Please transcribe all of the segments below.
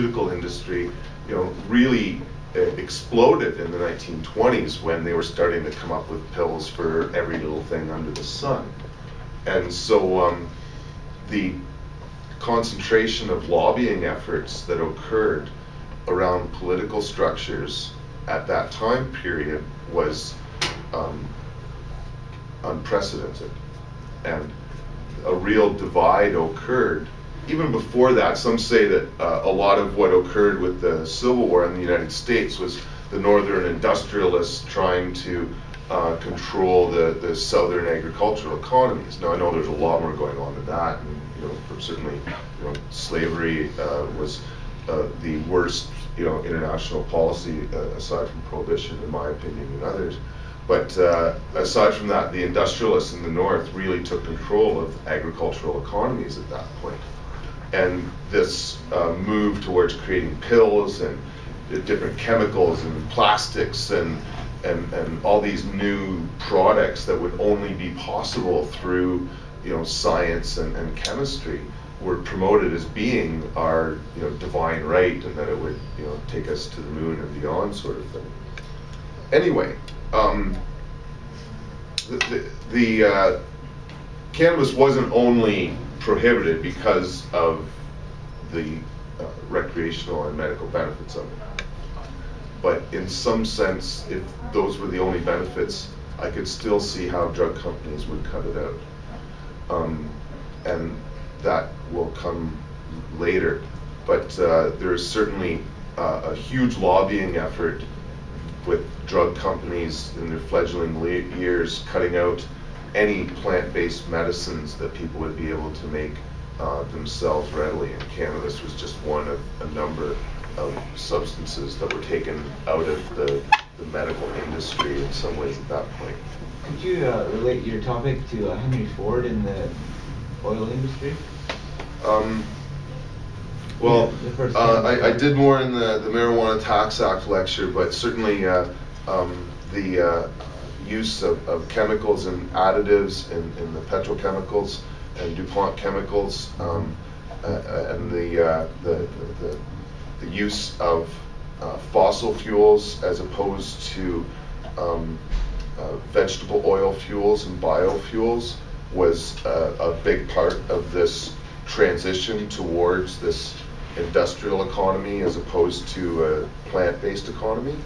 pharmaceutical industry, really exploded in the 1920s when they were starting to come up with pills for every little thing under the sun. And so the concentration of lobbying efforts that occurred around political structures at that time period was unprecedented. And a real divide occurred. Even before that, some say that a lot of what occurred with the Civil War in the United States was the northern industrialists trying to control the southern agricultural economies. Now, I know there's a lot more going on than that, and certainly, slavery was the worst, international policy aside from prohibition, in my opinion, and others. But aside from that, the industrialists in the North really took control of agricultural economies at that point. And this move towards creating pills and different chemicals and plastics and all these new products that would only be possible through science and chemistry were promoted as being our divine right, and that it would take us to the moon and beyond, sort of thing. Anyway, the cannabis wasn't only prohibited because of the recreational and medical benefits of it, but in some sense, if those were the only benefits, I could still see how drug companies would cut it out, and that will come later. But there is certainly a huge lobbying effort with drug companies in their fledgling years cutting out any plant-based medicines that people would be able to make themselves readily, and cannabis was just one of a number of substances that were taken out of the medical industry in some ways at that point. Could you relate your topic to Henry Ford in the oil industry? Well, I did more in the Marijuana Tax Act lecture, but certainly the use of chemicals and additives in the petrochemicals and DuPont chemicals, and the use of fossil fuels as opposed to vegetable oil fuels and biofuels was a big part of this transition towards this industrial economy as opposed to a plant-based economy.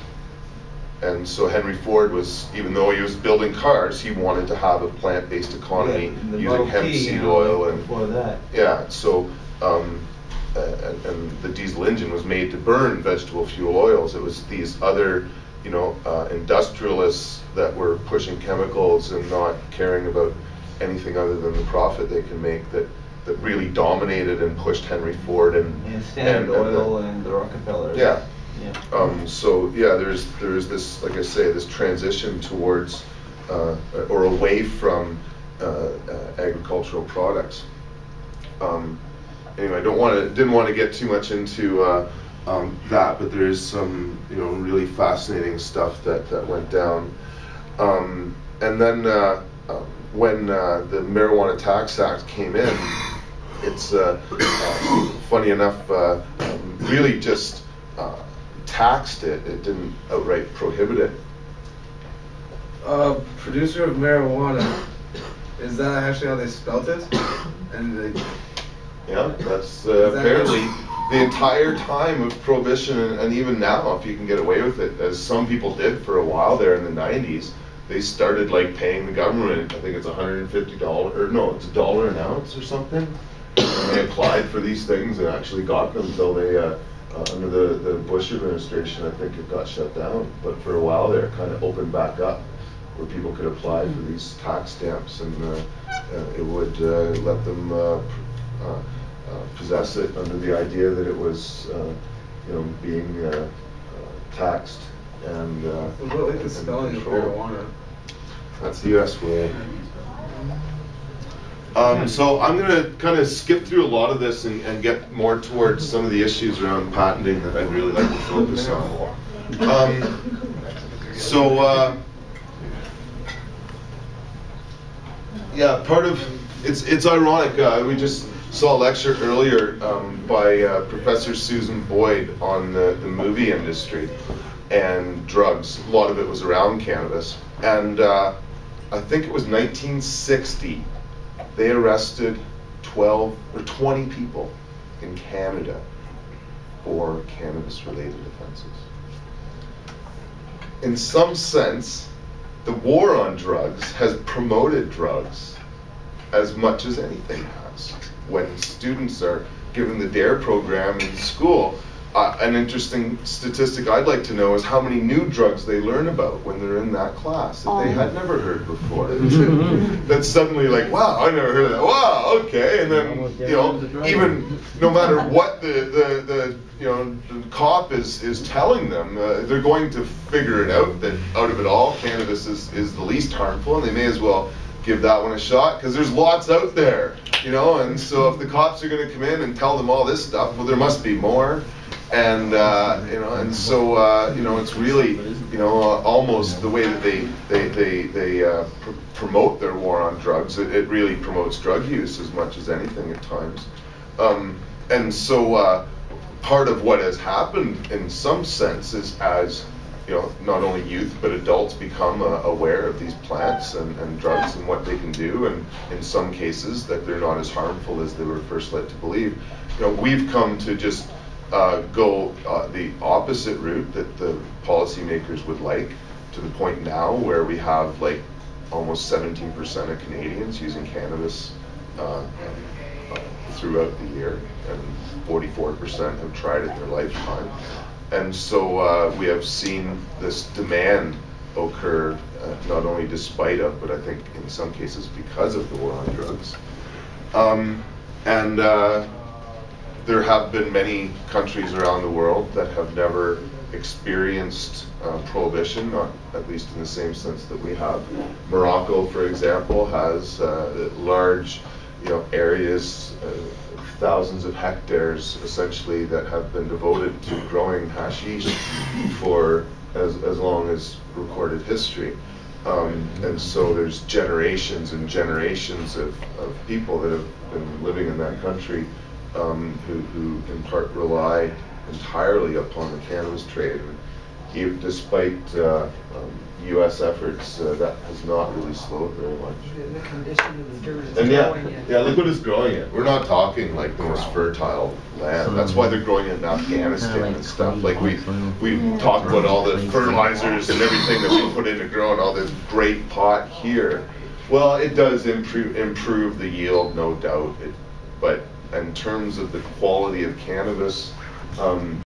And so Henry Ford was, even though he was building cars, he wanted to have a plant-based economy using hemp seed oil and before that. Yeah, so and the diesel engine was made to burn vegetable fuel oils. It was these other, industrialists that were pushing chemicals and not caring about anything other than the profit they can make that really dominated and pushed Henry Ford and Standard Oil and the Rockefellers. Yeah. So yeah, there's this, like I say, this transition towards or away from agricultural products. Anyway, didn't want to get too much into that, but there is some really fascinating stuff that went down. And then when the Marijuana Tax Act came in, it's funny enough, really just taxed it. It didn't outright prohibit it. Producer of marijuana, is that actually how they spelt it? And yeah, that's apparently the entire time of prohibition, and even now, if you can get away with it, as some people did for a while there in the 90s, they started like paying the government, I think it's $150, or no, it's $1 an ounce or something. And they applied for these things and actually got them until they, under the Bush administration, I think it got shut down. But for a while there, it kind of opened back up where people could apply for these tax stamps, and it would let them possess it under the idea that it was, being taxed and what like the spelling of marijuana? That's the U.S. way. So I'm going to kind of skip through a lot of this and get more towards some of the issues around patenting that I'd really like to focus on. Yeah, part of it's ironic. We just saw a lecture earlier by Professor Susan Boyd on the movie industry and drugs. A lot of it was around cannabis. And I think it was 1960, they arrested 12 or 20 people in Canada for cannabis-related offenses. In some sense, the war on drugs has promoted drugs as much as anything has. When students are given the DARE program in school, an interesting statistic I'd like to know is how many new drugs they learn about when they're in that class that they had never heard before. That's suddenly like, wow, I never heard of that. Wow, okay. And then, even no matter what the cop is telling them, they're going to figure it out that out of it all, cannabis is the least harmful, and they may as well give that one a shot because there's lots out there, and so if the cops are going to come in and tell them all this stuff, well, there must be more. And and so it's really almost the way that they promote their war on drugs. It really promotes drug use as much as anything at times. And so part of what has happened in some sense is as not only youth but adults become aware of these plants and drugs and what they can do, and in some cases that they're not as harmful as they were first led to believe. We've come to just go the opposite route that the policymakers would like, to the point now where we have like almost 17% of Canadians using cannabis throughout the year, and 44% have tried it in their lifetime. And so we have seen this demand occur not only despite of, but I think in some cases because of the war on drugs. There have been many countries around the world that have never experienced prohibition, not at least in the same sense that we have. Morocco, for example, has large, areas, thousands of hectares, essentially, that have been devoted to growing hashish for as long as recorded history. And so there's generations and generations of people that have been living in that country who in part rely entirely upon the cannabis trade. And despite U.S. efforts, that has not really slowed very much. The condition of the dirt is And growing it. look what is growing it. We're not talking like the most fertile land. That's why they're growing it in Afghanistan and stuff. Like we talk about all the fertilizers and everything that we put into growing all this great pot here. Well, it does improve the yield, no doubt. But in terms of the quality of cannabis,